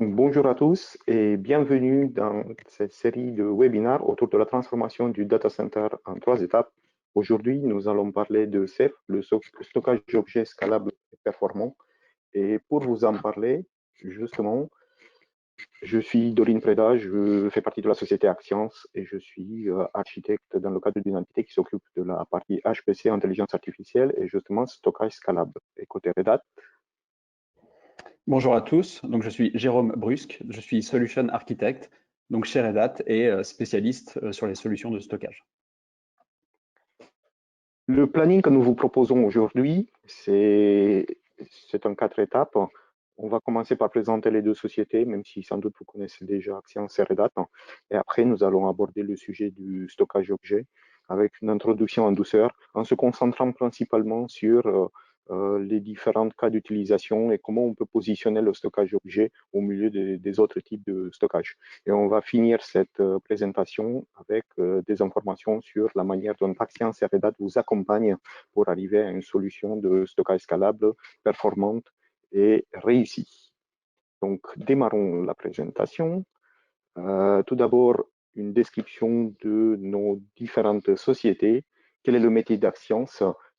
Bonjour à tous et bienvenue dans cette série de webinaires autour de la transformation du data center en 3 étapes. Aujourd'hui, nous allons parler de CEF, le stockage d'objets scalable et performant. Et pour vous en parler, justement, je suis Dorine Preda, je fais partie de la société Axians et je suis architecte dans le cadre d'une entité qui s'occupe de la partie HPC, intelligence artificielle et justement stockage scalable. Et côté Red Hat. Bonjour à tous, donc je suis Jérôme Brusque, je suis Solution Architect donc chez Red Hat et spécialiste sur les solutions de stockage. Le planning que nous vous proposons aujourd'hui, c'est en 4 étapes. On va commencer par présenter les deux sociétés, même si sans doute vous connaissez déjà Axians et Red Hat. Et après, nous allons aborder le sujet du stockage objet avec une introduction en douceur, en se concentrant principalement sur les différents cas d'utilisation et comment on peut positionner le stockage objet au milieu des autres types de stockage. Et on va finir cette présentation avec des informations sur la manière dont Axians et Red Hat vous accompagnent pour arriver à une solution de stockage scalable, performante et réussie. Donc, démarrons la présentation. Tout d'abord, une description de nos différentes sociétés. Quel est le métier d'Axians?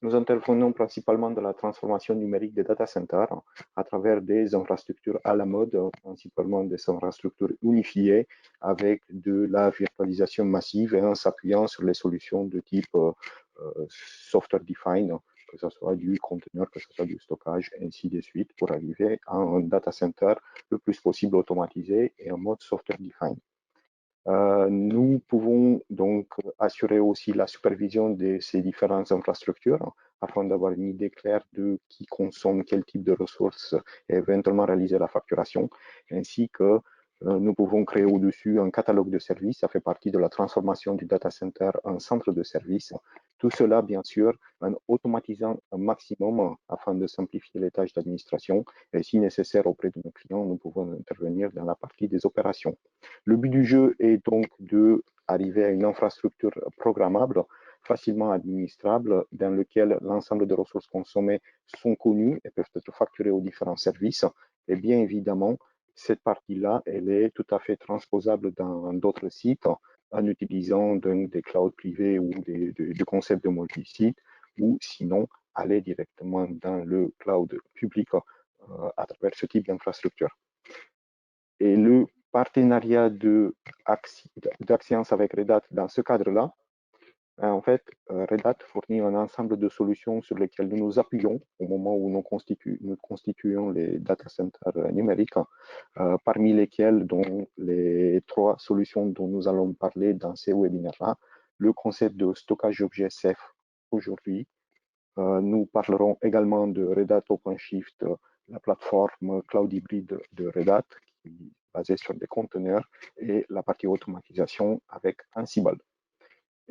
Nous intervenons principalement dans la transformation numérique des data centers à travers des infrastructures à la mode, principalement des infrastructures unifiées avec de la virtualisation massive et en s'appuyant sur les solutions de type software defined, que ce soit du conteneur, que ce soit du stockage, ainsi de suite, pour arriver à un data center le plus possible automatisé et en mode software defined. Nous pouvons donc assurer aussi la supervision de ces différentes infrastructures afin d'avoir une idée claire de qui consomme quel type de ressources et éventuellement réaliser la facturation, ainsi que nous pouvons créer au-dessus un catalogue de services. Ça fait partie de la transformation du data center en centre de services. Tout cela, bien sûr, en automatisant un maximum afin de simplifier les tâches d'administration. Et si nécessaire auprès de nos clients, nous pouvons intervenir dans la partie des opérations. Le but du jeu est donc d'arriver à une infrastructure programmable, facilement administrable, dans laquelle l'ensemble des ressources consommées sont connues et peuvent être facturées aux différents services. Et bien évidemment, cette partie-là, elle est tout à fait transposable dans d'autres sites en utilisant donc des clouds privés ou des concepts de multi-sites, ou sinon aller directement dans le cloud public à travers ce type d'infrastructure. Et le partenariat d'Axians avec Red Hat dans ce cadre-là, en fait, Red Hat fournit un ensemble de solutions sur lesquelles nous nous appuyons au moment où nous constituons les data centers numériques, parmi lesquels dont les 3 solutions dont nous allons parler dans ces webinaires-là, le concept de stockage d'objets CEF aujourd'hui. Nous parlerons également de Red Hat OpenShift, la plateforme cloud hybride de Red Hat, qui est basée sur des conteneurs, et la partie automatisation avec Ansible.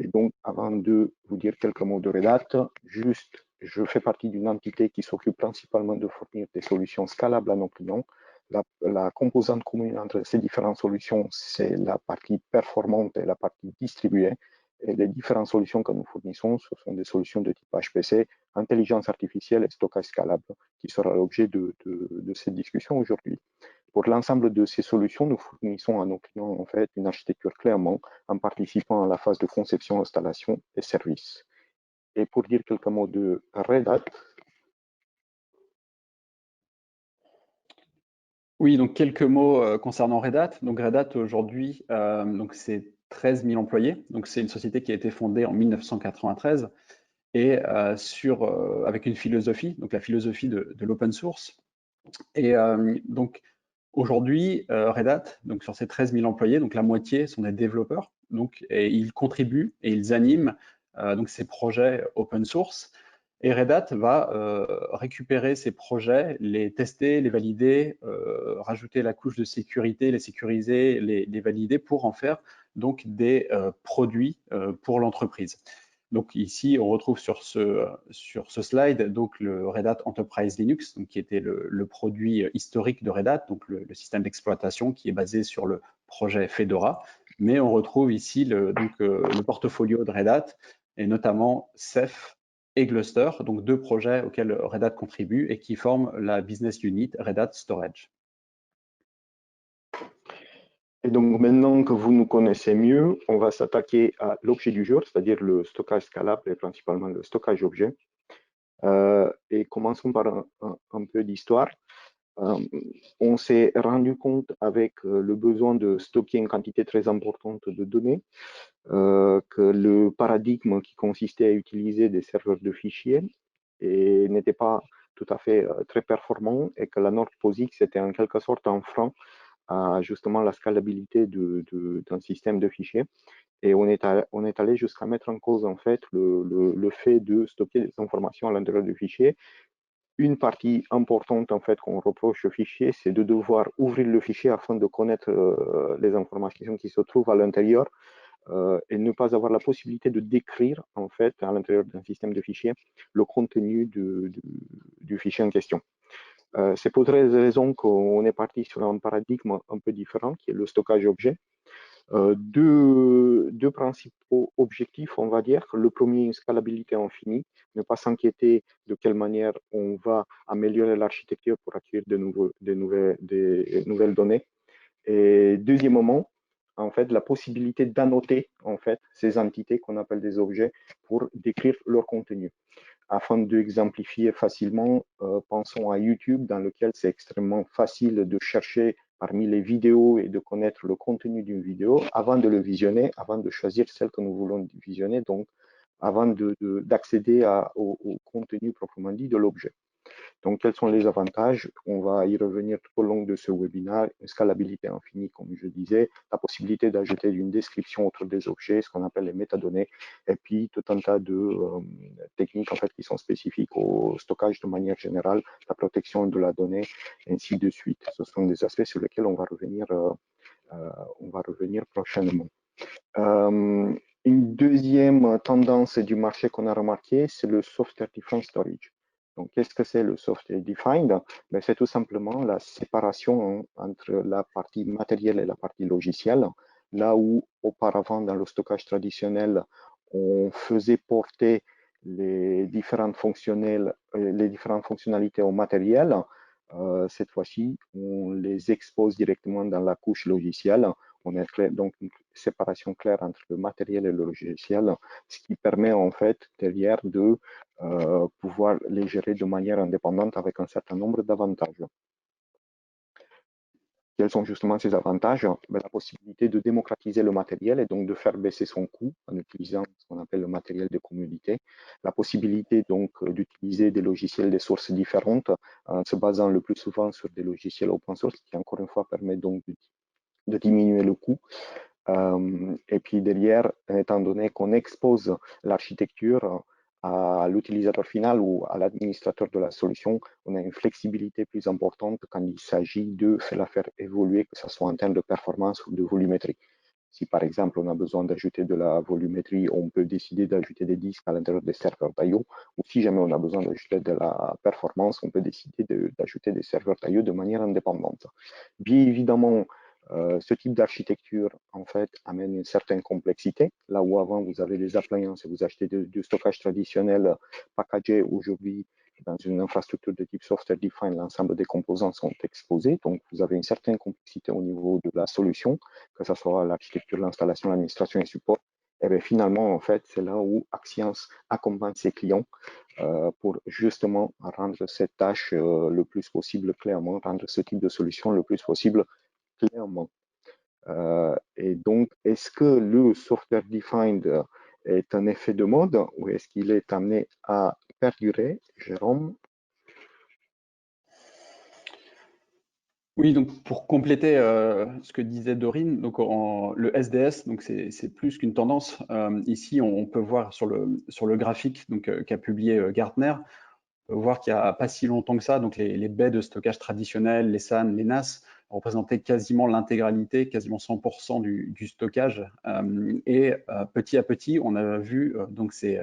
Et donc, avant de vous dire quelques mots de Red Hat, juste, je fais partie d'une entité qui s'occupe principalement de fournir des solutions scalables à nos clients. La composante commune entre ces différentes solutions, c'est la partie performante et la partie distribuée. Et les différentes solutions que nous fournissons, ce sont des solutions de type HPC, intelligence artificielle et stockage scalable, qui sera l'objet de cette discussion aujourd'hui. Pour l'ensemble de ces solutions, nous fournissons à nos clients en fait une architecture clairement en participant à la phase de conception, installation et service. Et pour dire quelques mots de Red Hat. Oui, donc quelques mots concernant Red Hat. Donc Red Hat aujourd'hui, c'est 13 000 employés. Donc c'est une société qui a été fondée en 1993 et avec une philosophie, donc la philosophie de l'open source. Et donc aujourd'hui, Red Hat, donc sur ces 13 000 employés, donc la moitié sont des développeurs, et ils contribuent et ils animent donc ces projets open source. Et Red Hat va récupérer ces projets, les tester, les valider, rajouter la couche de sécurité, les sécuriser, les valider pour en faire donc des produits pour l'entreprise. Donc ici, on retrouve sur ce slide donc le Red Hat Enterprise Linux, donc, qui était le produit historique de Red Hat, donc le système d'exploitation qui est basé sur le projet Fedora. Mais on retrouve ici le portfolio de Red Hat, et notamment Ceph et Gluster, donc 2 projets auxquels Red Hat contribue et qui forment la business unit Red Hat Storage. Et donc maintenant que vous nous connaissez mieux, on va s'attaquer à l'objet du jour, c'est-à-dire le stockage scalable et principalement le stockage objet. Et commençons par un peu d'histoire. Euh, on s'est rendu compte avec le besoin de stocker une quantité très importante de données que le paradigme qui consistait à utiliser des serveurs de fichiers n'était pas tout à fait très performant et que la norme POSIX était en quelque sorte un frein à justement la scalabilité d'un système de fichiers. Et on est allé jusqu'à mettre en cause en fait le fait de stocker des informations à l'intérieur du fichier. Une partie importante en fait qu'on reproche au fichier, c'est de devoir ouvrir le fichier afin de connaître les informations qui se trouvent à l'intérieur et ne pas avoir la possibilité de décrire en fait à l'intérieur d'un système de fichiers le contenu du fichier en question. C'est pour cette raison qu'on est parti sur un paradigme un peu différent qui est le stockage objet. Deux principaux objectifs, on va dire. Le premier, une scalabilité infinie, ne pas s'inquiéter de quelle manière on va améliorer l'architecture pour accueillir des nouvelles données. Et deuxièmement, en fait, la possibilité d'annoter en fait ces entités qu'on appelle des objets pour décrire leur contenu. Afin d'exemplifier facilement, pensons à YouTube, dans lequel c'est extrêmement facile de chercher parmi les vidéos et de connaître le contenu d'une vidéo avant de le visionner, avant de choisir celle que nous voulons visionner, donc avant d'accéder au contenu proprement dit de l'objet. Donc, quels sont les avantages? On va y revenir tout au long de ce webinaire. Une scalabilité infinie, comme je disais, la possibilité d'ajouter une description autour des objets, ce qu'on appelle les métadonnées, et puis tout un tas de techniques en fait, qui sont spécifiques au stockage de manière générale, la protection de la donnée, ainsi de suite. Ce sont des aspects sur lesquels on va revenir prochainement. Une deuxième tendance du marché qu'on a remarqué, c'est le Software Defined Storage. Donc, qu'est-ce que c'est le Software Defined? Ben, c'est tout simplement la séparation entre la partie matérielle et la partie logicielle. Là où auparavant, dans le stockage traditionnel, on faisait porter les différentes fonctionnalités au matériel, cette fois-ci, on les expose directement dans la couche logicielle. On a donc une séparation claire entre le matériel et le logiciel, ce qui permet en fait derrière de pouvoir les gérer de manière indépendante avec un certain nombre d'avantages. Quels sont justement ces avantages? Ben, la possibilité de démocratiser le matériel et donc de faire baisser son coût en utilisant ce qu'on appelle le matériel de commodité. La possibilité donc d'utiliser des logiciels des sources différentes en se basant le plus souvent sur des logiciels open source qui encore une fois permet donc de diminuer le coût. Et puis derrière, étant donné qu'on expose l'architecture à l'utilisateur final ou à l'administrateur de la solution, on a une flexibilité plus importante quand il s'agit de la faire évoluer, que ce soit en termes de performance ou de volumétrie. Si par exemple on a besoin d'ajouter de la volumétrie, on peut décider d'ajouter des disques à l'intérieur des serveurs d'IO, ou si jamais on a besoin d'ajouter de la performance, on peut décider d'ajouter des serveurs d'IO de manière indépendante. Bien évidemment, ce type d'architecture, en fait, amène une certaine complexité. Là où avant, vous avez des appliances et vous achetez du stockage traditionnel packagé, aujourd'hui, dans une infrastructure de type software defined, l'ensemble des composants sont exposés. Donc, vous avez une certaine complexité au niveau de la solution, que ce soit l'architecture, l'installation, l'administration et le support. Et bien, finalement, en fait, c'est là où Axians accompagne ses clients pour justement rendre cette tâche le plus possible clairement, rendre ce type de solution le plus possible clairement. Et donc, est-ce que le software defined est un effet de mode ou est-ce qu'il est amené à perdurer, Jérôme? Oui, donc pour compléter ce que disait Dorine, donc le SDS, donc c'est plus qu'une tendance. Ici, on peut voir sur le graphique qu'a publié Gartner, on peut voir qu'il n'y a pas si longtemps que ça, donc les baies de stockage traditionnels, les SAN, les NAS, représentaient quasiment l'intégralité, quasiment 100% du stockage. Et petit à petit, on a vu, donc c'est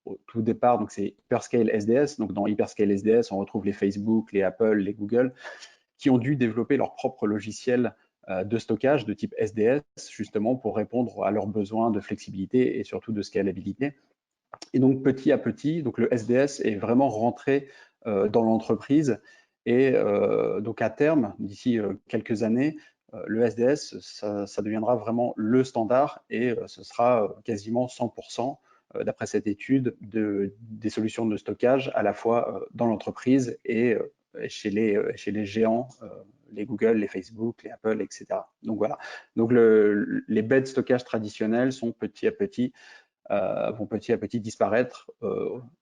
au tout départ, donc c'est Hyperscale SDS. Donc dans Hyperscale SDS, on retrouve les Facebook, les Apple, les Google, qui ont dû développer leur propre logiciel de stockage de type SDS, justement pour répondre à leurs besoins de flexibilité et surtout de scalabilité. Et donc petit à petit, donc le SDS est vraiment rentré dans l'entreprise et donc à terme, d'ici quelques années, le SDS, ça deviendra vraiment le standard et ce sera quasiment 100%, d'après cette étude, des solutions de stockage à la fois dans l'entreprise et chez les géants, les Google, les Facebook, les Apple, etc. Donc voilà. Donc les baies de stockage traditionnelles vont petit à petit disparaître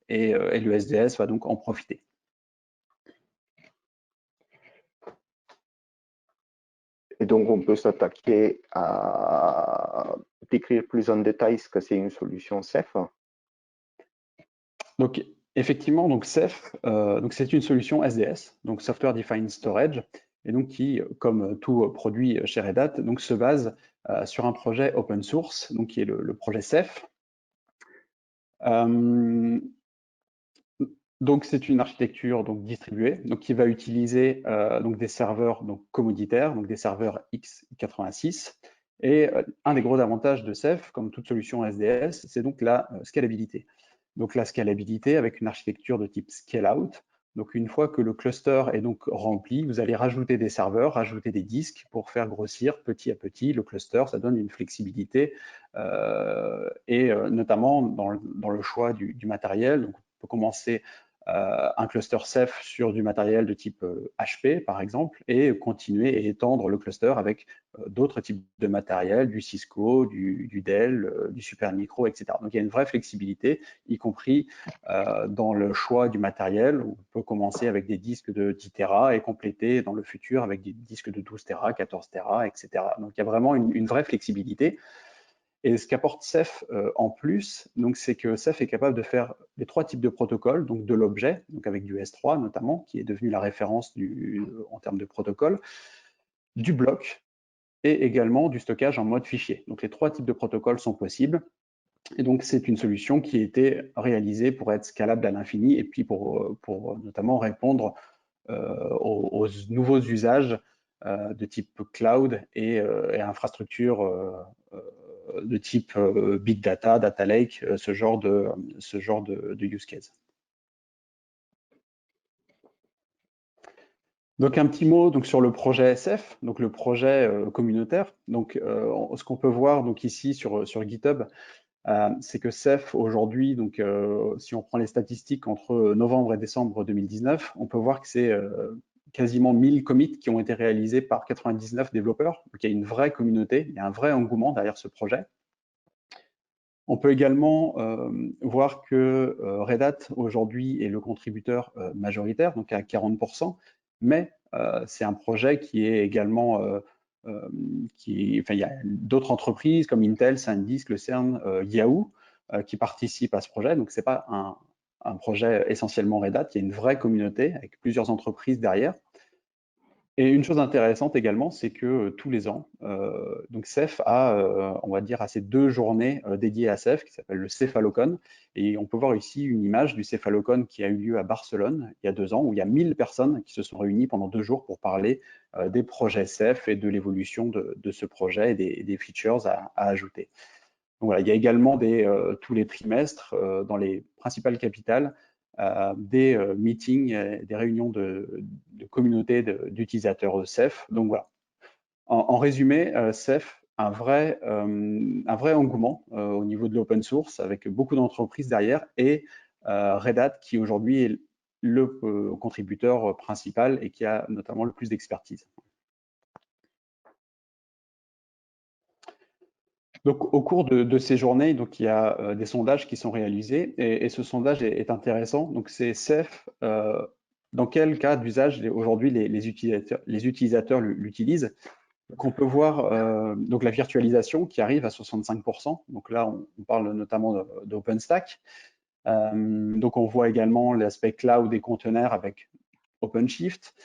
et le SDS va donc en profiter. Et donc, on peut s'attaquer à décrire plus en détail ce que c'est une solution Ceph. Donc, effectivement, donc Ceph, c'est une solution SDS, donc Software Defined Storage, et donc qui, comme tout produit chez Red Hat, donc se base sur un projet open source, donc qui est le projet Ceph. Donc c'est une architecture donc distribuée, donc qui va utiliser donc des serveurs donc commoditaires, donc des serveurs x86. Et un des gros avantages de Ceph, comme toute solution SDS, c'est donc la scalabilité. Donc la scalabilité avec une architecture de type scale-out. Donc une fois que le cluster est donc rempli, vous allez rajouter des serveurs, rajouter des disques pour faire grossir petit à petit le cluster. Ça donne une flexibilité et notamment dans le choix du matériel. Donc on peut commencer un cluster Ceph sur du matériel de type HP, par exemple, et continuer et étendre le cluster avec d'autres types de matériel, du Cisco, du Dell, du Supermicro, etc. Donc, il y a une vraie flexibilité, y compris dans le choix du matériel. On peut commencer avec des disques de 10 Tera et compléter dans le futur avec des disques de 12 Tera, 14 Tera, etc. Donc, il y a vraiment une vraie flexibilité. Et ce qu'apporte Ceph en plus, c'est que Ceph est capable de faire les trois types de protocoles, donc de l'objet, donc avec du S3 notamment, qui est devenu la référence en termes de protocole, du bloc et également du stockage en mode fichier. Donc les trois types de protocoles sont possibles. Et donc c'est une solution qui a été réalisée pour être scalable à l'infini et puis pour notamment répondre aux nouveaux usages de type cloud et infrastructure de type big data, data lake, ce genre de use case. Donc un petit mot donc sur le projet SF, donc le projet communautaire. Donc ce qu'on peut voir donc ici sur GitHub, c'est que Ceph aujourd'hui, donc si on prend les statistiques entre novembre et décembre 2019, on peut voir que c'est quasiment 1000 commits qui ont été réalisés par 99 développeurs. Donc il y a une vraie communauté, il y a un vrai engouement derrière ce projet. On peut également voir que Red Hat aujourd'hui est le contributeur majoritaire, donc à 40%, mais c'est un projet qui est également, il y a d'autres entreprises comme Intel, SanDisk, le CERN, Yahoo qui participent à ce projet. Donc c'est pas un projet essentiellement Red Hat, il y a une vraie communauté avec plusieurs entreprises derrière. Et une chose intéressante également, c'est que tous les ans, donc Ceph a, on va dire, ces 2 journées dédiées à Ceph, qui s'appelle le Cephalocon. Et on peut voir ici une image du Cephalocon qui a eu lieu à Barcelone il y a 2 ans, où il y a 1000 personnes qui se sont réunies pendant 2 jours pour parler des projets Ceph et de l'évolution de ce projet et des features à ajouter. Donc voilà, il y a également tous les trimestres dans les principales capitales des meetings, des réunions de communautés d'utilisateurs Ceph. Donc voilà. En résumé, Ceph a un vrai engouement au niveau de l'open source avec beaucoup d'entreprises derrière et Red Hat qui aujourd'hui est le contributeur principal et qui a notamment le plus d'expertise. Donc, au cours de ces journées, donc, il y a des sondages qui sont réalisés et ce sondage est intéressant. Donc, c'est Ceph, dans quel cas d'usage aujourd'hui les utilisateurs l'utilisent. Donc, on peut voir donc la virtualisation qui arrive à 65%. Donc là, on parle notamment d'OpenStack. Donc, on voit également l'aspect cloud et conteneurs avec OpenShift.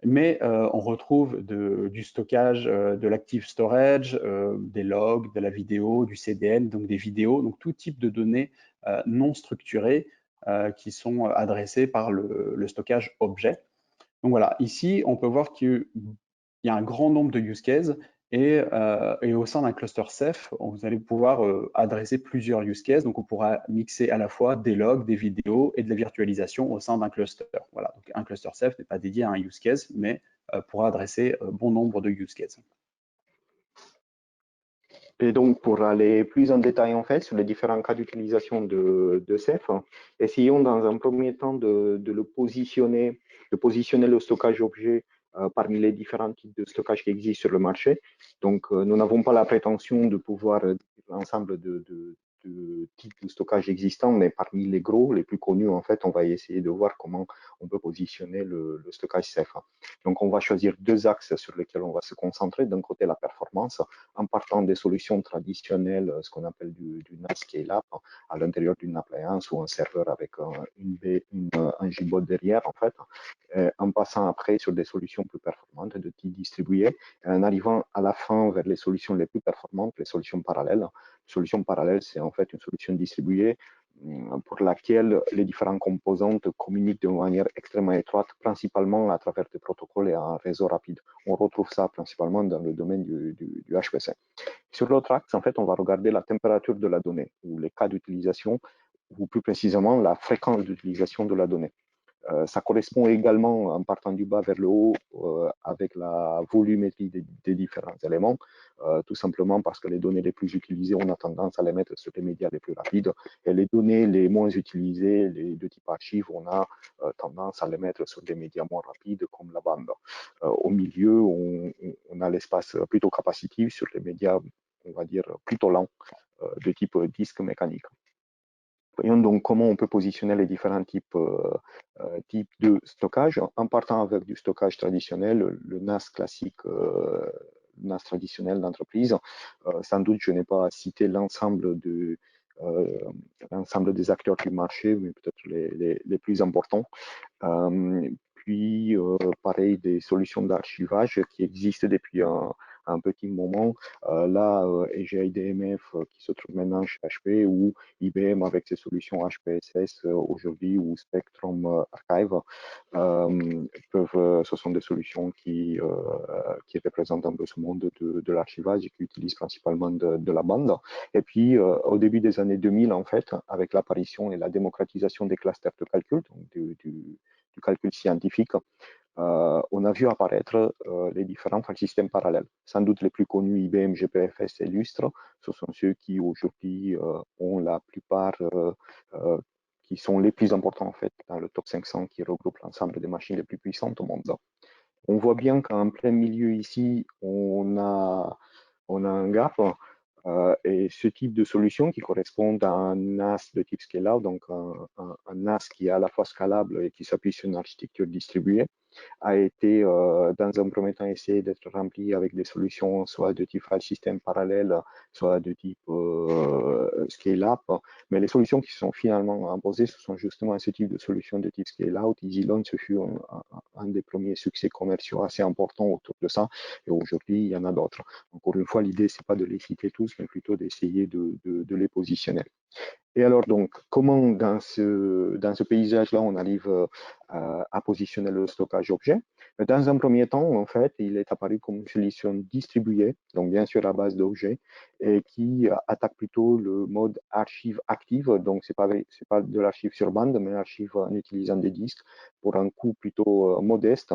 Mais on retrouve du stockage, de l'active storage, des logs, de la vidéo, du CDN, donc des vidéos, donc tout type de données non structurées qui sont adressées par le stockage objet. Donc voilà, ici, on peut voir qu'il y a un grand nombre de use cases et au sein d'un cluster Ceph, vous allez pouvoir adresser plusieurs use cases. Donc, on pourra mixer à la fois des logs, des vidéos et de la virtualisation au sein d'un cluster. Voilà, donc un cluster Ceph n'est pas dédié à un use case, mais pourra adresser bon nombre de use cases. Et donc, pour aller plus en détail en fait sur les différents cas d'utilisation de Ceph, essayons dans un premier temps de positionner le stockage objet parmi les différents types de stockage qui existent sur le marché. Donc, nous n'avons pas la prétention de pouvoir l'ensemble de types de stockage existants, mais parmi les gros, les plus connus, en fait, on va essayer de voir comment on peut positionner le stockage Ceph. Donc, on va choisir deux axes sur lesquels on va se concentrer. D'un côté, la performance, en partant des solutions traditionnelles, ce qu'on appelle du NAS scale-up, à l'intérieur d'une appliance ou un serveur avec un JBOD derrière, en fait, en passant après sur des solutions plus performantes de type distribué, et en arrivant à la fin vers les solutions les plus performantes, les solutions parallèles. Les solutions parallèles, c'est en fait une solution distribuée pour laquelle les différentes composantes communiquent de manière extrêmement étroite, principalement à travers des protocoles et un réseau rapide. On retrouve ça principalement dans le domaine du HPC. Sur l'autre axe, en fait, on va regarder la température de la donnée, ou les cas d'utilisation, ou plus précisément la fréquence d'utilisation de la donnée. Ça correspond également, en partant du bas vers le haut, avec la volumétrie des différents éléments, tout simplement parce que les données les plus utilisées, on a tendance à les mettre sur les médias les plus rapides, et les données les moins utilisées, les de type archive, on a tendance à les mettre sur des médias moins rapides, comme la bande. Au milieu, on a l'espace plutôt capacitif sur les médias, on va dire, plutôt lents, de type disque mécanique. Voyons donc comment on peut positionner les différents types de stockage, en partant avec du stockage traditionnel, le NAS classique, NAS traditionnel d'entreprise. Sans doute, je n'ai pas cité l'ensemble des acteurs du marché, mais peut-être les plus importants. Puis, pareil, des solutions d'archivage qui existent depuis un petit moment. Là, EGA IDMF qui se trouve maintenant chez HP, ou IBM avec ses solutions HPSS aujourd'hui, ou Spectrum Archive, ce sont des solutions qui représentent un peu ce monde de l'archivage et qui utilisent principalement de la bande. Et puis, au début des années 2000, en fait, avec l'apparition et la démocratisation des clusters de calcul, donc du calcul scientifique, on a vu apparaître les différents systèmes parallèles. Sans doute les plus connus, IBM, GPFS et Lustre, ce sont ceux qui aujourd'hui ont la plupart, qui sont les plus importants en fait dans le top 500 qui regroupe l'ensemble des machines les plus puissantes au monde. On voit bien qu'en plein milieu ici, on a un gap. Et ce type de solution qui correspond à un NAS de type scale-out, donc un NAS qui est à la fois scalable et qui s'appuie sur une architecture distribuée, a été dans un premier temps essayé d'être rempli avec des solutions soit de type file system parallèle, soit de type scale-up. Mais les solutions qui sont finalement imposées, ce sont justement ce type de solutions de type scale-out. EasyLearn, ce fut un des premiers succès commerciaux assez importants autour de ça. Et aujourd'hui, il y en a d'autres. Encore une fois, l'idée, c'est pas de les citer tous, mais plutôt d'essayer de les positionner. Et alors, donc, comment dans ce paysage-là, on arrive à positionner le stockage objet? Dans un premier temps, en fait, il est apparu comme une solution distribuée, donc bien sûr à base d'objets, et qui attaque plutôt le mode archive active. Donc, c'est pas de l'archive sur bande, mais l'archive en utilisant des disques pour un coût plutôt modeste,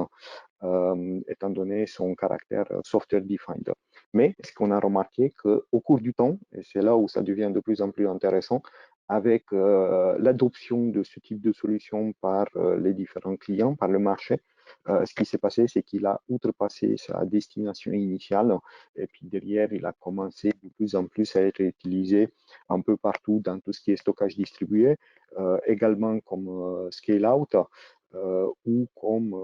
étant donné son caractère software defined. Mais ce qu'on a remarqué qu'au cours du temps, et c'est là où ça devient de plus en plus intéressant, avec l'adoption de ce type de solution par les différents clients, par le marché, ce qui s'est passé, c'est qu'il a outrepassé sa destination initiale et puis derrière, il a commencé de plus en plus à être utilisé un peu partout dans tout ce qui est stockage distribué, également comme scale-out ou comme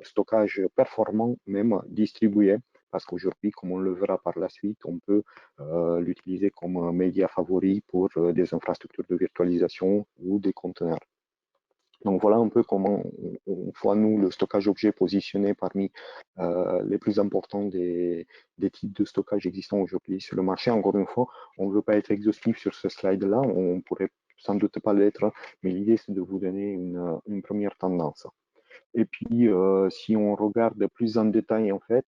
stockage performant, même distribué. Parce qu'aujourd'hui, comme on le verra par la suite, on peut l'utiliser comme un média favori pour des infrastructures de virtualisation ou des conteneurs. Donc voilà un peu comment on voit nous le stockage objet positionné parmi les plus importants des types de stockage existants aujourd'hui sur le marché. Encore une fois, on ne veut pas être exhaustif sur ce slide-là, on pourrait sans doute pas l'être, mais l'idée c'est de vous donner une première tendance. Et puis, si on regarde plus en détail, en fait,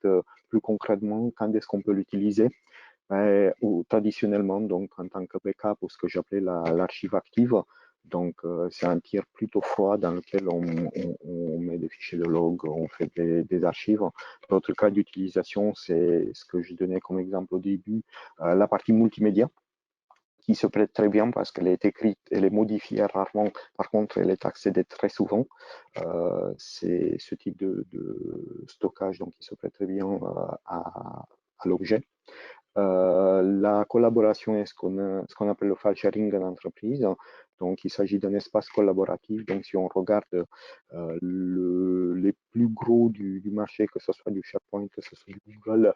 plus concrètement, quand est-ce qu'on peut l'utiliser? Ou traditionnellement, donc en tant que backup, ou ce que j'appelais l'archive active. Donc, c'est un tiers plutôt froid dans lequel on met des fichiers de log, on fait des archives. L'autre cas d'utilisation, c'est ce que je donnais comme exemple au début, la partie multimédia, qui se prête très bien parce qu'elle est écrite, elle est modifiée rarement, par contre, elle est accédée très souvent. C'est ce type de stockage donc, qui se prête très bien à l'objet. La collaboration est ce qu'on appelle le file sharing en entreprise. Donc, il s'agit d'un espace collaboratif. Donc, si on regarde les plus gros du marché, que ce soit du SharePoint, que ce soit du Google,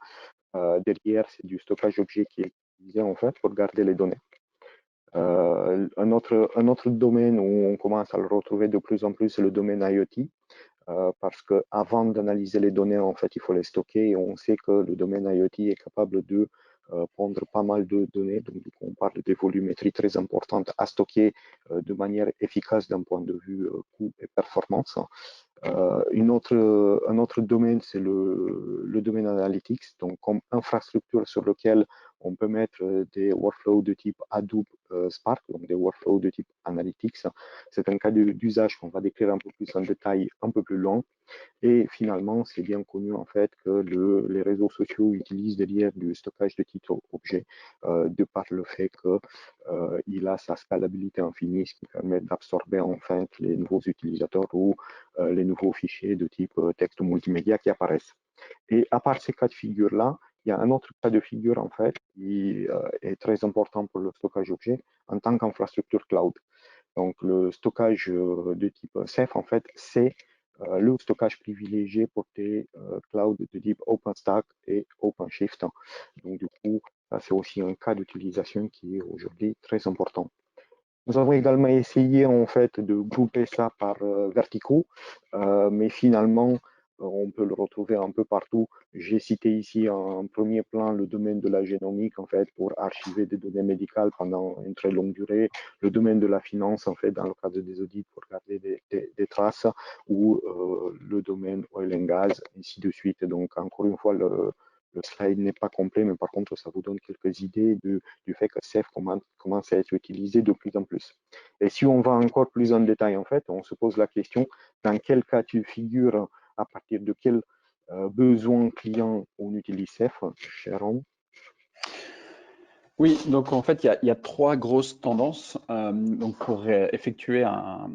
derrière, c'est du stockage objet qui est utilisé en fait pour garder les données. Un autre domaine où on commence à le retrouver de plus en plus, c'est le domaine IoT. Parce qu'avant d'analyser les données, en fait, il faut les stocker et on sait que le domaine IoT est capable de prendre pas mal de données. Donc, du coup, on parle de volumétrie très importante à stocker de manière efficace d'un point de vue coût et performance. Un autre domaine, c'est le domaine analytics, donc comme infrastructure sur lequel on peut mettre des workflows de type Hadoop Spark, donc des workflows de type analytics. C'est un cas d'usage qu'on va décrire un peu plus en détail, un peu plus long. Et finalement, c'est bien connu en fait que les réseaux sociaux utilisent derrière du stockage de titres objets de par le fait qu'il a sa scalabilité infinie, ce qui permet d'absorber en fait les nouveaux utilisateurs ou les nouveaux fichiers de type texte ou multimédia qui apparaissent. Et à part ces cas de figure-là, il y a un autre cas de figure en fait qui est très important pour le stockage objet en tant qu'infrastructure cloud. Donc le stockage de type Ceph en fait, c'est le stockage privilégié pour des clouds de type OpenStack et OpenShift. Donc du coup, ça c'est aussi un cas d'utilisation qui est aujourd'hui très important. Nous avons également essayé en fait de grouper ça par verticaux, mais finalement on peut le retrouver un peu partout. J'ai cité ici en premier plan le domaine de la génomique en fait pour archiver des données médicales pendant une très longue durée, le domaine de la finance en fait dans le cadre des audits pour garder des traces, ou le domaine oil and gas, ainsi de suite. Donc encore une fois le slide n'est pas complet, mais par contre, ça vous donne quelques idées du fait que Ceph commence à être utilisé de plus en plus. Et si on va encore plus en détail, en fait, on se pose la question, dans quel cas tu figures, à partir de quel besoin client on utilise Ceph, Sharon? Oui, donc en fait, il y a trois grosses tendances donc pour effectuer un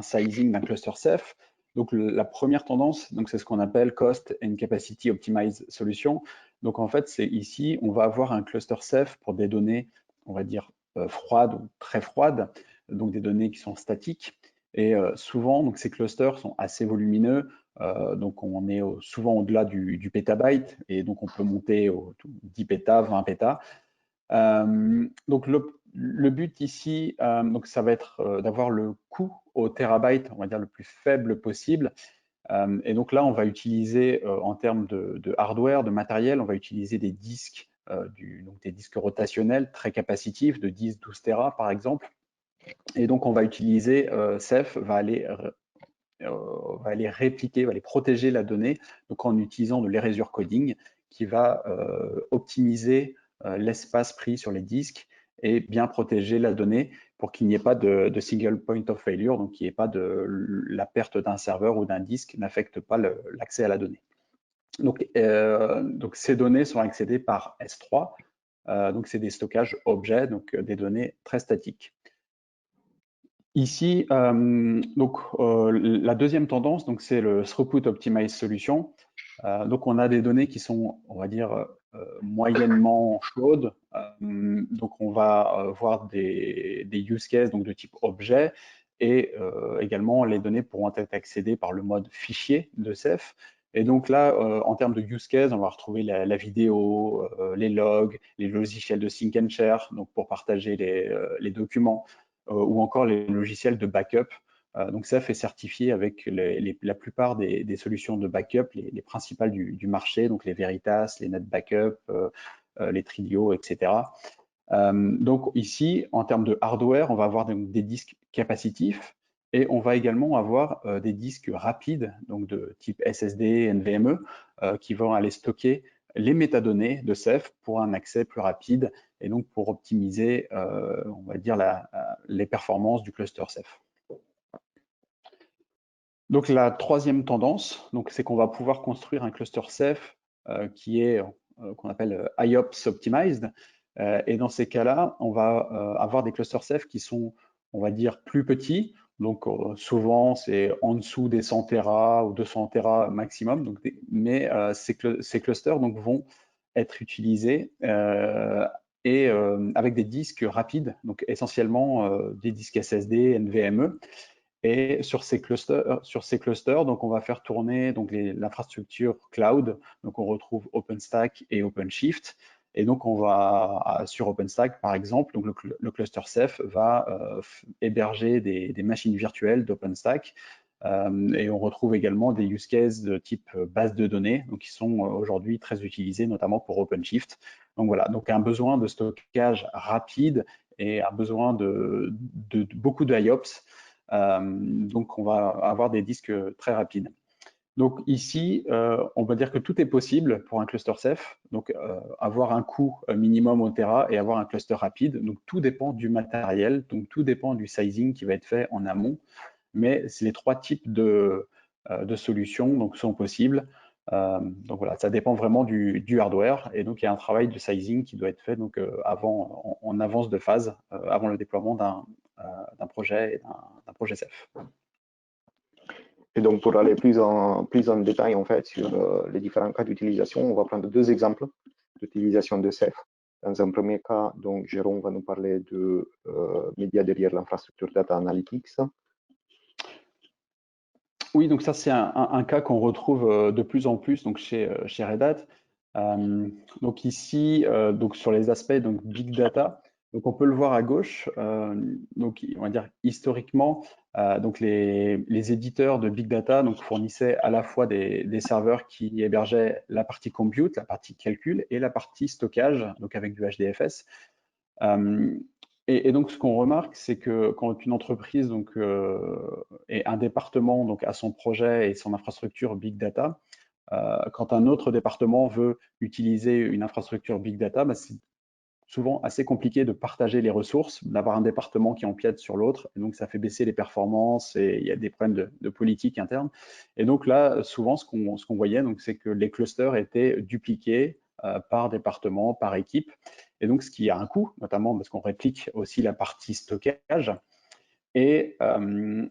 sizing d'un cluster Ceph. Donc la première tendance, donc c'est ce qu'on appelle Cost and Capacity Optimized Solution. Donc en fait, c'est ici, on va avoir un cluster Ceph pour des données, on va dire froides ou très froides, donc des données qui sont statiques. Et souvent, donc ces clusters sont assez volumineux, donc on est souvent au-delà du pétabyte, et donc on peut monter au 10 pétas, 20 pétas. Donc le but ici, donc ça va être d'avoir le coût au terabyte, on va dire le plus faible possible. Et donc là, on va utiliser en termes de hardware, de matériel, on va utiliser des disques, donc des disques rotationnels très capacitifs de 10-12 Tera par exemple. Et donc on va utiliser, Ceph va aller répliquer, va aller protéger la donnée, donc en utilisant de l'erasure coding qui va optimiser l'espace pris sur les disques et bien protéger la donnée pour qu'il n'y ait pas de single point of failure, donc qu'il n'y ait pas la perte d'un serveur ou d'un disque n'affecte pas l'accès à la donnée. Donc ces données sont accédées par S3, donc c'est des stockages objets, donc des données très statiques. Ici, la deuxième tendance, donc c'est le Throughput Optimized Solution. Donc on a des données qui sont, on va dire, moyennement chaudes. Donc on va voir des use cases donc de type objet, et également les données pourront être accédées par le mode fichier de Ceph. Et donc là, en termes de use case, on va retrouver la vidéo, les logs, les logiciels de sync and share, donc pour partager les documents, ou encore les logiciels de backup. Donc Ceph est certifié avec la plupart des solutions de backup, les principales du marché, donc les Veritas, les NetBackup, les Trilio, etc. Donc ici, en termes de hardware, on va avoir des disques capacitifs, et on va également avoir des disques rapides, donc de type SSD, NVMe, qui vont aller stocker les métadonnées de Ceph pour un accès plus rapide et donc pour optimiser, on va dire, les performances du cluster Ceph. Donc la troisième tendance, c'est qu'on va pouvoir construire un cluster Ceph qui est qu'on appelle IOPS optimized. Et dans ces cas-là, on va avoir des clusters Ceph qui sont, on va dire, plus petits. Donc souvent, c'est en dessous des 100 Tera ou 200 Tera maximum. Donc, mais ces clusters vont être utilisés avec des disques rapides, donc essentiellement des disques SSD, NVMe. Et sur ces clusters, donc on va faire tourner l'infrastructure cloud. Donc on retrouve OpenStack et OpenShift. Et donc on va sur OpenStack par exemple, donc le cluster Ceph va héberger des machines virtuelles d'OpenStack. Et on retrouve également des use cases de type base de données, donc qui sont aujourd'hui très utilisés, notamment pour OpenShift. Donc voilà, donc un besoin de stockage rapide et un besoin de beaucoup de IOPS. Donc on va avoir des disques très rapides. Donc ici, on va dire que tout est possible pour un cluster Ceph, donc avoir un coût minimum au Tera et avoir un cluster rapide. Donc tout dépend du matériel, donc tout dépend du sizing qui va être fait en amont. Mais les trois types de solutions sont possibles. Donc voilà, ça dépend vraiment du hardware et donc il y a un travail de sizing qui doit être fait en avance de phase, avant le déploiement d'un projet Ceph. Et donc, pour aller plus en détail en fait sur les différents cas d'utilisation, on va prendre deux exemples d'utilisation de Ceph. Dans un premier cas, donc Jérôme va nous parler de médias derrière l'infrastructure Data Analytics. Oui, donc ça c'est un cas qu'on retrouve de plus en plus chez Red Hat. Donc ici, sur les aspects Big Data, donc on peut le voir à gauche. Donc on va dire historiquement, les éditeurs de Big Data fournissaient à la fois des serveurs qui hébergeaient la partie compute, la partie calcul et la partie stockage, donc avec du HDFS. Et donc, ce qu'on remarque, c'est que quand une entreprise et un département a son projet et son infrastructure Big Data, quand un autre département veut utiliser une infrastructure Big Data, c'est souvent assez compliqué de partager les ressources, d'avoir un département qui empiète sur l'autre, et donc ça fait baisser les performances et il y a des problèmes de politique interne. Et donc là, souvent, ce qu'on voyait, c'est que les clusters étaient dupliqués par département, par équipe, et donc ce qui a un coût, notamment parce qu'on réplique aussi la partie stockage. Et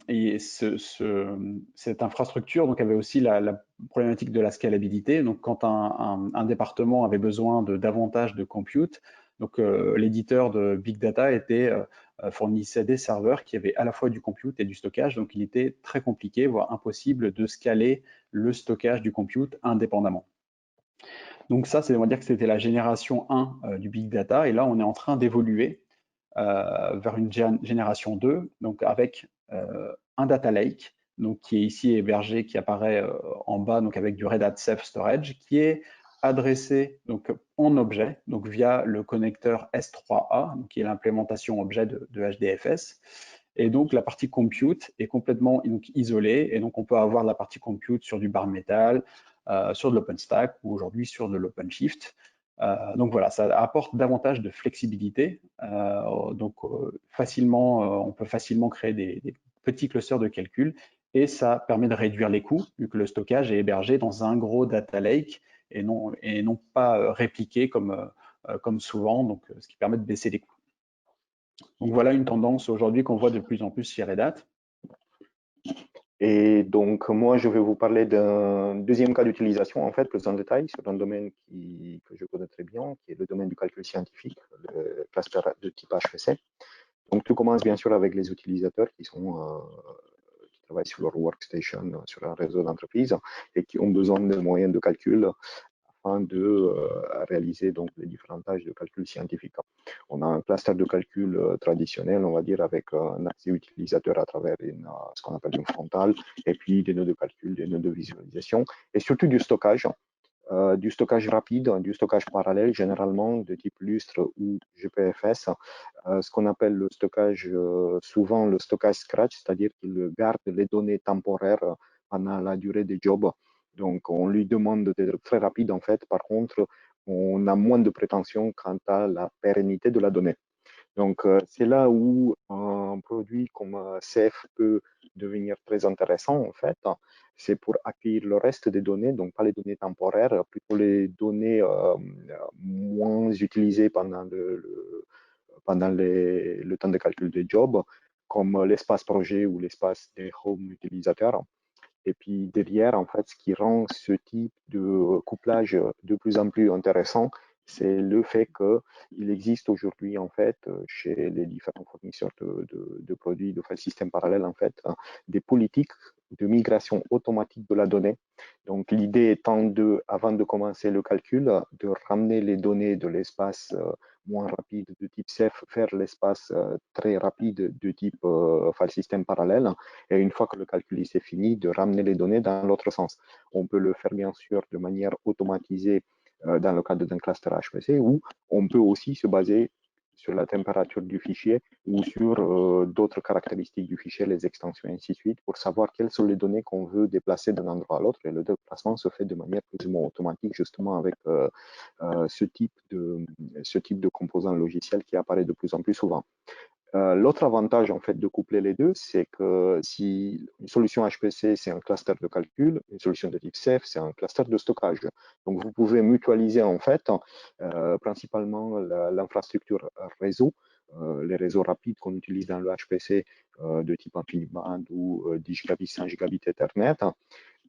cette infrastructure avait aussi la problématique de la scalabilité. Donc, quand un département avait besoin de davantage de compute, l'éditeur de Big Data fournissait des serveurs qui avaient à la fois du compute et du stockage. Donc, il était très compliqué, voire impossible, de scaler le stockage du compute indépendamment. Donc ça, on va dire que c'était la génération 1 du Big Data. Et là, on est en train d'évoluer vers une génération 2, donc avec un data lake, qui est ici hébergé, qui apparaît en bas, avec du Red Hat Ceph Storage, qui est adressé en objet, via le connecteur S3A, qui est l'implémentation objet de HDFS. Et donc la partie compute est complètement isolée, et donc on peut avoir la partie compute sur du bare metal, sur de l'OpenStack ou aujourd'hui sur de l'OpenShift. Donc voilà, ça apporte davantage de flexibilité. On peut facilement créer des petits clusters de calcul et ça permet de réduire les coûts vu que le stockage est hébergé dans un gros data lake et non pas répliqué comme souvent, ce qui permet de baisser les coûts. Donc voilà une tendance aujourd'hui qu'on voit de plus en plus chez Red Hat. Et donc, moi, je vais vous parler d'un deuxième cas d'utilisation, en fait, plus en détail, sur un domaine que je connais très bien, qui est le domaine du calcul scientifique, le cluster de type HPC. Donc, tout commence bien sûr avec les utilisateurs qui travaillent sur leur workstation, sur un réseau d'entreprise et qui ont besoin de moyens de calcul afin de réaliser donc les différentes tâches de calcul scientifique. On a un cluster de calcul traditionnel, on va dire, avec un accès utilisateur à travers ce qu'on appelle une frontale, et puis des nœuds de calcul, des nœuds de visualisation, et surtout du stockage rapide, du stockage parallèle, généralement de type Lustre ou GPFS, ce qu'on appelle le stockage, souvent le stockage scratch, c'est-à-dire qu'il garde les données temporaires pendant la durée des jobs. Donc, on lui demande d'être très rapide, en fait. Par contre, on a moins de prétention quant à la pérennité de la donnée. Donc, c'est là où un produit comme CF peut devenir très intéressant, en fait. C'est pour accueillir le reste des données, donc pas les données temporaires, plutôt les données moins utilisées pendant le temps de calcul des jobs, comme l'espace projet ou l'espace des home utilisateurs. Et puis derrière, en fait, ce qui rend ce type de couplage de plus en plus intéressant, c'est le fait qu'il existe aujourd'hui, en fait, chez les différents fournisseurs de produits de file système parallèle, en fait, des politiques de migration automatique de la donnée. Donc, l'idée étant avant de commencer le calcul, de ramener les données de l'espace moins rapide de type Ceph vers l'espace très rapide de type file système parallèle. Et une fois que le calcul est fini, de ramener les données dans l'autre sens. On peut le faire bien sûr de manière automatisée dans le cadre d'un cluster HPC, ou on peut aussi se baser sur la température du fichier ou sur d'autres caractéristiques du fichier, les extensions et ainsi de suite, pour savoir quelles sont les données qu'on veut déplacer d'un endroit à l'autre. Et le déplacement se fait de manière plus ou moins automatique, justement avec ce type de composant logiciel qui apparaît de plus en plus souvent. L'autre avantage en fait de coupler les deux, c'est que si une solution HPC c'est un cluster de calcul, une solution de type Ceph c'est un cluster de stockage. Donc vous pouvez mutualiser en fait principalement l'infrastructure réseau, les réseaux rapides qu'on utilise dans le HPC de type InfiniBand ou 10 gigabits, 5 gigabits Ethernet.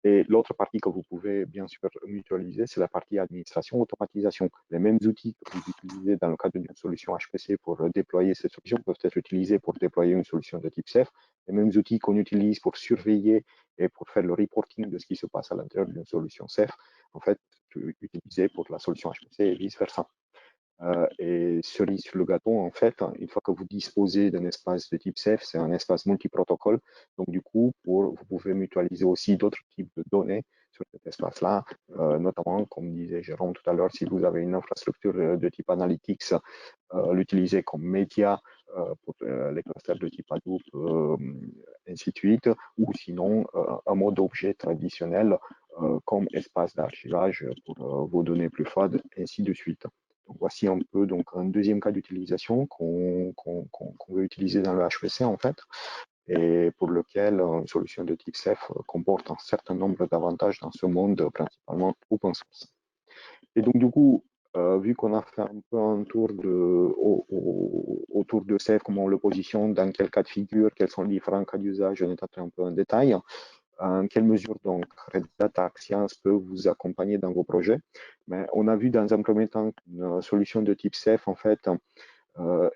Et l'autre partie que vous pouvez bien sûr mutualiser, c'est la partie administration, automatisation. Les mêmes outils que vous utilisez dans le cadre d'une solution HPC pour déployer cette solution peuvent être utilisés pour déployer une solution de type Ceph. Les mêmes outils qu'on utilise pour surveiller et pour faire le reporting de ce qui se passe à l'intérieur d'une solution Ceph, en fait, utilisés pour la solution HPC et vice-versa. Et cerise sur le gâteau, en fait, une fois que vous disposez d'un espace de type Ceph, c'est un espace multiprotocole. Donc, du coup, vous pouvez mutualiser aussi d'autres types de données sur cet espace-là, notamment, comme disait Jérôme tout à l'heure, si vous avez une infrastructure de type Analytics, l'utiliser comme média pour les clusters de type Hadoop, ainsi de suite, ou sinon un mode objet traditionnel comme espace d'archivage pour vos données plus froides, ainsi de suite. Donc, voici un peu donc, un deuxième cas d'utilisation qu'on veut utiliser dans le HPC en fait, et pour lequel une solution de type Ceph comporte un certain nombre d'avantages dans ce monde principalement open source. Et donc du coup, vu qu'on a fait un peu un tour autour de Ceph, comment on le positionne, dans quel cas de figure, quels sont les différents cas d'usage, on est entré un peu en détail. En quelle mesure donc Red Hat Axians peut vous accompagner dans vos projets. Mais on a vu dans un premier temps qu'une solution de type Ceph, en fait,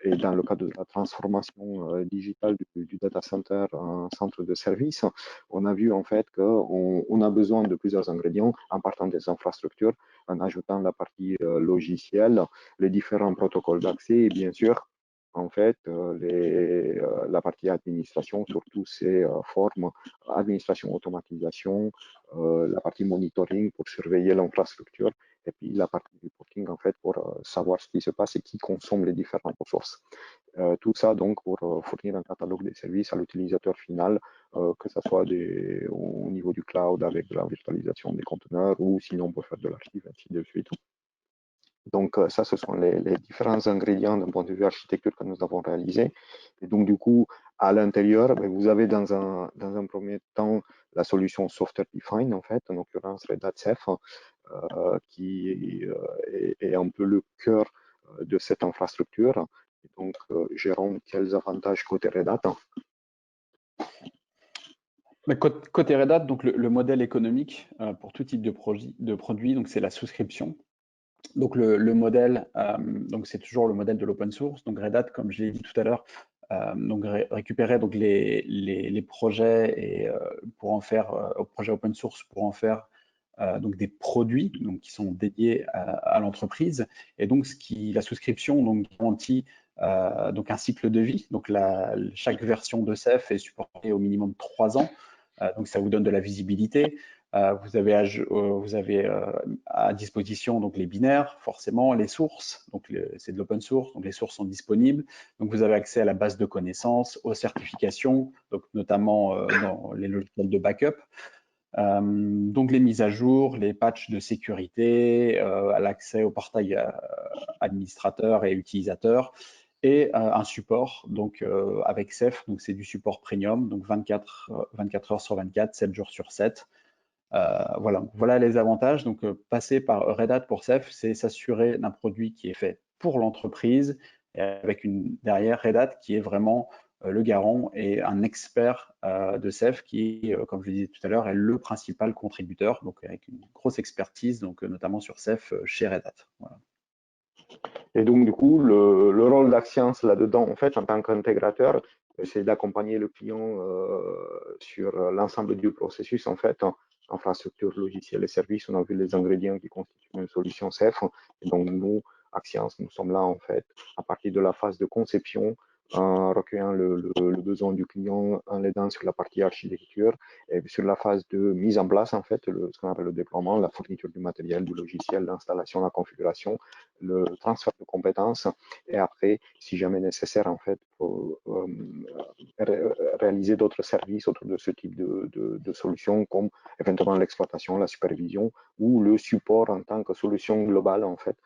et dans le cadre de la transformation digitale du data center en centre de service, on a vu en fait qu'on a besoin de plusieurs ingrédients en partant des infrastructures, en ajoutant la partie logicielle, les différents protocoles d'accès et bien sûr en fait la partie administration sur toutes ces formes, administration, automatisation, la partie monitoring pour surveiller l'infrastructure et puis la partie reporting en fait pour savoir ce qui se passe et qui consomme les différentes ressources. Tout ça donc pour fournir un catalogue des services à l'utilisateur final, que ce soit au niveau du cloud avec de la virtualisation des conteneurs ou sinon on peut faire de l'archive, ainsi de suite. Donc ça, ce sont les différents ingrédients d'un point de vue architecture que nous avons réalisé. Et donc du coup, à l'intérieur, vous avez dans un premier temps la solution software defined, en fait, en l'occurrence Red Hat Ceph, qui est un peu le cœur de cette infrastructure. Et donc, Jérôme, quels avantages côté Red Hat? Mais côté Red Hat, donc le modèle économique pour tout type de produit, donc c'est la souscription. Donc le modèle, donc c'est toujours le modèle de l'open source. Donc Red Hat, comme je l'ai dit tout à l'heure, donc récupérer donc les projets et pour en faire projets open source pour en faire donc des produits donc qui sont dédiés à l'entreprise. Et donc la souscription donc garantit donc un cycle de vie. Donc chaque version de Ceph est supportée au minimum 3 ans. Donc ça vous donne de la visibilité. Vous avez à disposition donc les binaires, forcément, les sources, donc c'est de l'open source, donc les sources sont disponibles. Donc vous avez accès à la base de connaissances, aux certifications, donc notamment dans les logiciels de backup. Donc les mises à jour, les patchs de sécurité, l'accès au portail administrateurs et utilisateurs, et un support donc avec Ceph, donc c'est du support premium, donc 24 heures sur 24, 7 jours sur 7. Voilà les avantages. Donc passer par Red Hat pour Ceph, c'est s'assurer d'un produit qui est fait pour l'entreprise, et avec derrière Red Hat qui est vraiment le garant et un expert de Ceph qui, comme je le disais tout à l'heure, est le principal contributeur, donc avec une grosse expertise, donc notamment sur Ceph chez Red Hat. Voilà. Et donc, du coup, le rôle d'Axians là-dedans, en fait, en tant qu'intégrateur, c'est d'accompagner le client sur l'ensemble du processus, en fait, infrastructure, logiciel et services. On a vu les ingrédients qui constituent une solution Ceph. Et donc, nous, Axians, nous sommes là, en fait, à partir de la phase de conception, en recueillant le besoin du client, en l'aidant sur la partie architecture et sur la phase de mise en place, en fait, ce qu'on appelle le déploiement, la fourniture du matériel, du logiciel, l'installation, la configuration, le transfert de compétences et après, si jamais nécessaire, en fait, pour réaliser d'autres services autour de ce type de solutions comme éventuellement l'exploitation, la supervision ou le support en tant que solution globale, en fait,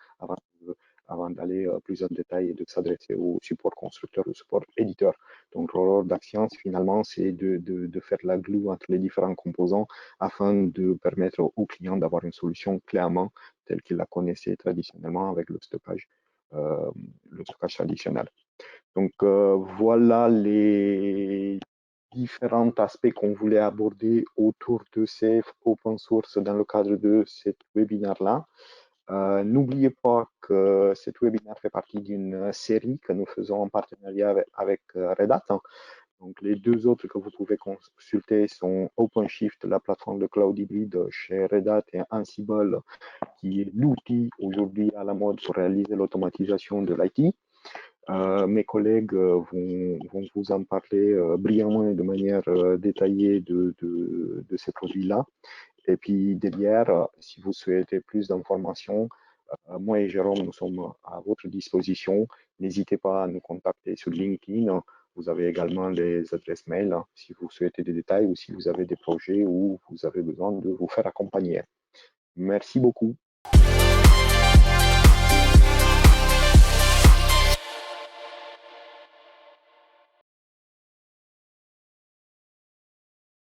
avant d'aller plus en détail et de s'adresser au support constructeur, au support éditeur. Donc, le rôle d'Axians, finalement, c'est de faire la glue entre les différents composants afin de permettre aux clients d'avoir une solution clairement telle qu'ils la connaissaient traditionnellement avec le stockage traditionnel. Donc, voilà les différents aspects qu'on voulait aborder autour de ces open source dans le cadre de cet webinaire-là. N'oubliez pas que cet webinaire fait partie d'une série que nous faisons en partenariat avec Red Hat. Donc, les deux autres que vous pouvez consulter sont OpenShift, la plateforme de cloud hybride chez Red Hat, et Ansible, qui est l'outil aujourd'hui à la mode pour réaliser l'automatisation de l'IT. Mes collègues vont vous en parler brillamment et de manière détaillée de ces produits-là. Et puis derrière, si vous souhaitez plus d'informations, moi et Jérôme, nous sommes à votre disposition. N'hésitez pas à nous contacter sur LinkedIn. Vous avez également les adresses mail si vous souhaitez des détails ou si vous avez des projets où vous avez besoin de vous faire accompagner. Merci beaucoup.